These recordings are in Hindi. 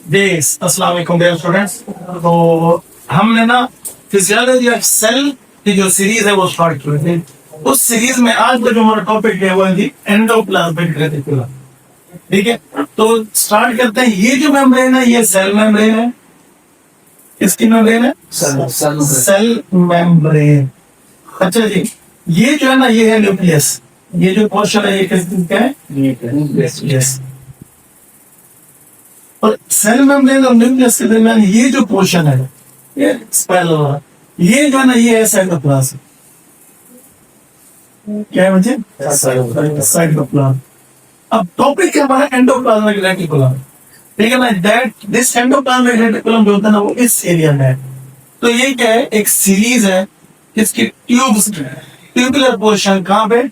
जी अस्सलाम वालेकुम डियर स्टूडेंट्स। तो हमने ना फिजियोलॉजी ऑफ सेल की जो सीरीज है वो स्टार्ट की थी। उस सीरीज में आज का जो हमारा टॉपिक है वो है एंडोप्लाज्मिक रेटिकुलम। ठीक है, तो स्टार्ट करते हैं। ये जो मेम्ब्रेन है ये सेल मेम्ब्रेन है। किसकी मेम्ब्रेन है? Cell membrane. अच्छा जी, ये जो है ना ये है न्यूक्लियस। ये जो पोर्शन है ये किस चीज का है? न्यूक्लियस। और सेल मेम्ब्रेन और न्यूक्लियस के दरमियान ये जो पोर्शन है ये स्पाइनल वाला, ये जो है ना ये है साइटोप्लाज्म। क्या है मुझे? साइटोप्लाज्म। अब टॉपिक है हमारा एंडोप्लाज्मिक रेटिकुलम। ठीक है ना, दैट दिस एंडोप्लाज्मिक रेटिकुलम जो होता है ना वो इस एरिया में है। तो ये क्या है? एक सीरीज है इसकी ट्यूब्स, ट्यूबुलर पोर्शन कहाँ पे?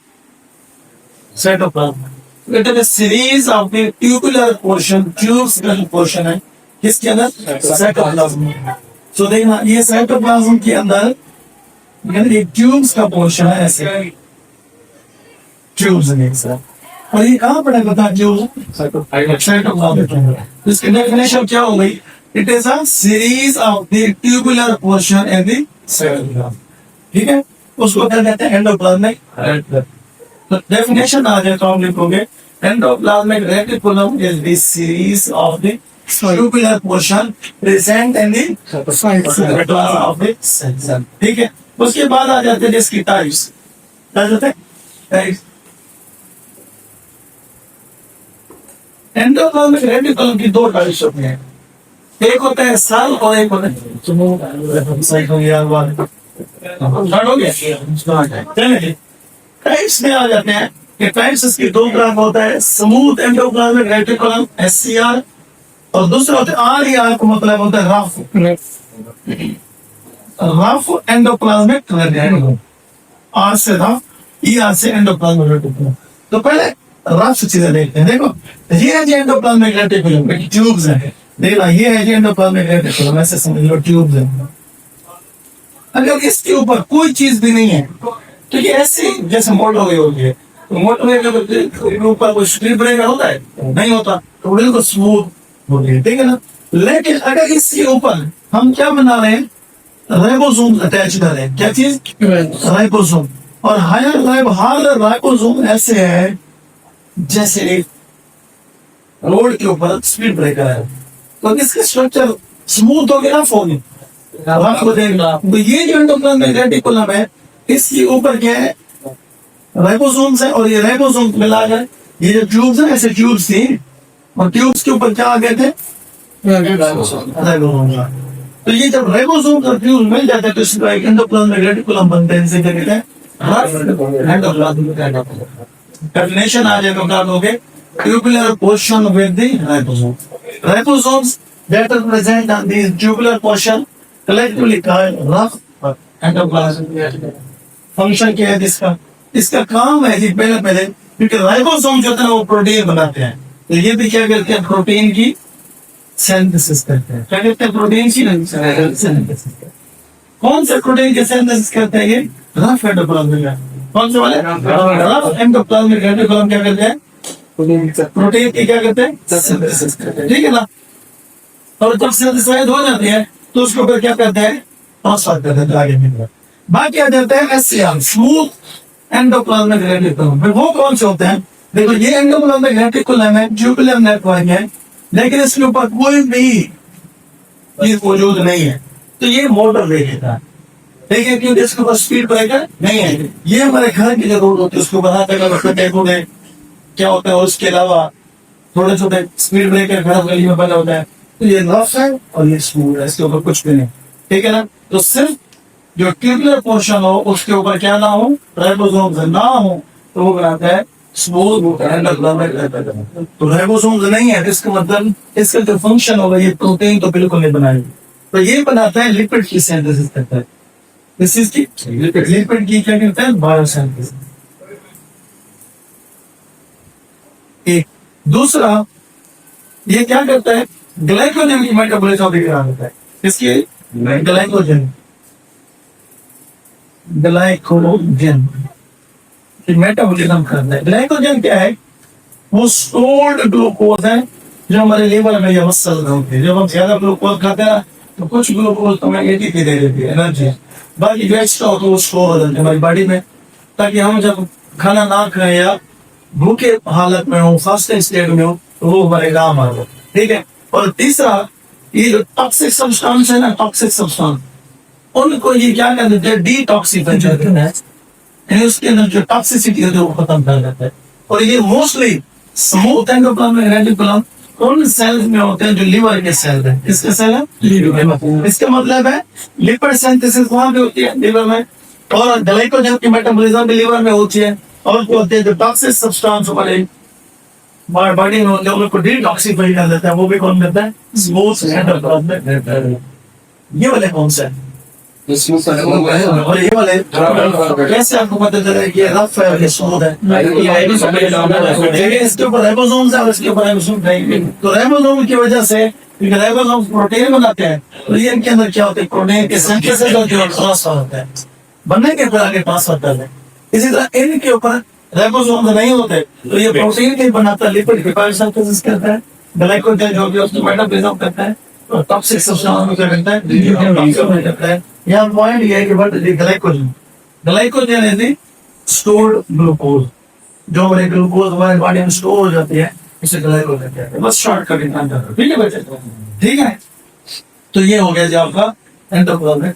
Cytoplasm. It is series of the tubular portion, tubes का पोर्शन है किसके अंदर? साइटोप्लाज्म। सो देखना ये साइटोप्लाज्म के अंदर ये ट्यूब्स का पोर्शन है, ऐसे ट्यूब्स है सर। और ये कहाँ पड़ा बता? ट्यूब साइटोप्लाज्म के अंदर। इसकी डेफिनेशन क्या हो गई? It is a series of the tubular portion in the cytoplasm. ठीक है, उसको क्या कहते हैं? Endoplasmic reticulum. तो डेफिनेशन आ जाए तो हम लिखोगे endoplasmic reticulum is the series of the tubular portion present in the cytoplasm of the cell. ठीक है, उसके बाद आ जाते हैं जिसकी टाइप्स। क्या जाते हैं? टाइप्स। एंडोप्लाज्मिक रेटिकुलम की दो टाइप्स होते हैं, एक होता है सेल और एक होता है सही हो गया बात। स्टार्ट हो गया? चलिए टाइप्स में आ जाते हैं कि टाइप्स इसकी दो तरह का होता है, स्मूथ एंडोप्लाज्मिक रेटिकुलम SCR, और दूसरा होता है RER का मतलब होता है रफ एंडोप्लाज्मिक रेटिकुलम। R से रफ, ER से एंडोप्लाज्मिक रेटिकुलम। तो पहले रफ चीजें देखते हैं। देखो ये है जी एंडोप्लाज्मिक रेटिकुलम, ट्यूब्स है। देखना ये है जी एंडोप्लाज्मिक रेटिकुलम, ऐसे समझ लो ट्यूब्स है। अगर इसके ऊपर कोई चीज भी नहीं है तो ये ऐसे जैसे मोटरवे होती है, तो मोटरवे के ऊपर कोई स्पीड ब्रेकर होता है? नहीं होता, तो बिल्कुल स्मूथ होती है। ठीक है ना, लेकिन अगर इसके ऊपर हम क्या बना रहे हैं? राइबोसोम अटैच कर रहे हैं। क्या चीज? राइबोसोम। और हायर राइबोसोम ऐसे है जैसे एक रोड के ऊपर स्पीड ब्रेकर है, तो इसका स्ट्रक्चर स्मूथ हो गया, फोन आपको देखना। तो ये जो एंडोप्लाज्मिक रेटिकुलम है इसके ऊपर क्या है? राइबोसोम्स है, और ये राइबोसोम मिलाकर ये जो ट्यूब्स है ऐसे ट्यूब्स थी, और ट्यूब्स के ऊपर क्या आ गए थे? राइबोसोम। तो ये जब राइबोसोम और ट्यूब्स मिल जाते हैं तो इसका एक एंडोप्लाज्मिक रेटिकुलम बनते हैं। इसे क्या कहते हैं? Endoplasmic reticulum. डेफिनेशन आ जाए तो क्या कहोगे? Tubular portion with the ribosome. Ribosomes that are present on these tubular portion collectively called rough endoplasmic reticulum. Function क्या है इसका? इसका काम है जी पहले क्योंकि राइबोसोम जो है वो प्रोटीन बनाते हैं, तो ये भी क्या करते हैं? प्रोटीन की सिंथेसिस करते हैं। क्या करते हैं? प्रोटीन की सिंथेसिस। कौन से प्रोटीन की सिंथेसिस करते हैं? ये रफ एंडोप्लाज्मिक। कौन से वाले? रफ एंडोप्लाज्मिक रेटिकुलम क्या करते हैं? प्रोटीन की क्या करते हैं? सिंथेसिस करते हैं। ठीक है ना, और जब सिंथेसाइज हो जाती है तो उसको फिर क्या करते हैं? ट्रांसफर कर देते हैं आगे की तरफ। बाकी आ जाते हैं SCR, स्मूथ एंडोप्लाज्मिक रेटिकुलम। फिर वो कौन से होते हैं? देखो ये एंडोप्लाज्मिक रेटिकुलम है, ट्यूबुलर नेटवर्क है, लेकिन इसके ऊपर कोई भी चीज मौजूद नहीं है, तो ये मोटर ले लेता है। ठीक है, क्योंकि इसके ऊपर स्पीड ब्रेकर नहीं है। ये हमारे घर की जो रोड होती है उसको बनाते क्या होता है, उसके अलावा थोड़े छोटे स्पीड ब्रेकर घर गली में बना होता है। तो ये रफ है और ये स्मूथ है, इसके ऊपर कुछ भी नहीं। ठीक है ना, तो सिर्फ जो ट्यूबुलर पोर्शन हो उसके ऊपर क्या ना हो? राइबोसोम्स ना हो, तो वो बनाता है स्मूथ एंडोप्लाज्मिक रेटिकुलम। तो राइबोसोम्स नहीं है इसका मतलब इसका जो फंक्शन होगा ये प्रोटीन तो बिल्कुल नहीं बनाएगी, तो ये बनाता है लिपिड की सिंथेसिस करता है। दिस इज की लिपिड की क्या करता है? बायोसिंथेसिस। एक दूसरा ये क्या करता है? ग्लाइकोजन की मेटाबॉलिज्म भी करा देता है। इसकी ग्लाइकोजन मेटाबॉलिज्म करता है। ग्लाइकोजन क्या है? वो स्टोर्ड ग्लूकोज है जो हमारे लीवर में ये मसल होती है, जब हम ज्यादा ग्लूकोज खाते हैं ना तो कुछ ग्लूकोज हमें एटीपी दे देती है, एनर्जी। बाकी जो एक्स्ट्रा होता है वो स्टोर हो जाता है हमारी बॉडी में, ताकि हम जब खाना ना खाएं या भूखे हालत में हो, फास्टिंग स्टेट में हो, तो वो हमारे काम आ जाए। ठीक है। और तीसरा, ये जो टॉक्सिक सब्सटेंस है ना, टॉक्सिक सब्सटेंस, उनको ये क्या कर देते हैं, डिटॉक्सिफाई कर देते हैं, यानी उसके अंदर जो टॉक्सिसिटी होती है वो खत्म कर देता है। और ये मोस्टली स्मूथ एंडोप्लाज्मिक रेटिकुलम उन सेल्स में होते हैं जो लिवर के सेल है। किसके सेल है? लिवर। इसका मतलब है लिपिड सिंथेसिस वहां पे होती है लिवर में, और ग्लाइकोजन की मेटाबॉलिज्म भी लिवर में होती है। और जो होते हैं जो टॉक्सिक सब्सटेंस हमारे बॉडी में होते हैं उनको डिटॉक्सिफाई कर देता है, वो भी कौन करता है? Smooth endoplasmic reticulum. ये वाले कौन से हैं? और ये वाले कैसे आपको पता चला कि ये रफ है और ये स्मूथ है? इसके ऊपर राइबोसोम्स है और इसके ऊपर राइबोसोम नहीं। तो राइबोसोम की वजह से, क्योंकि राइबोसोम प्रोटीन बनाते हैं, तो ये इनके अंदर क्या होता है, प्रोटीन के सिंथेसिस होती है और ट्रांसफर होता है, बनने के फिर आगे ट्रांसफर करते हैं। इसी तरह इनके ऊपर राइबोसोम नहीं होते, तो ये प्रोटीन के बनाता है, लिपिड के सिंथेसिस करता है, ग्लाइकोजन जो भी उसको मेटाबॉलिज्म करता है, और टॉक्सिक सब्सटेंस को क्या करता है, डिटॉक्सिफाई करता है। यहाँ पॉइंट ये है कि but glycogen, glycogen is the stored glucose, जो हमारे ग्लूकोज हमारे बॉडी में स्टोर हो जाती है, इसे ग्लाइकोजन कहते हैं। बस शॉर्टकट इतना, ठीक है बच्चे? ठीक है। तो ये हो गया जी आपका एंडोप्लाज्मिक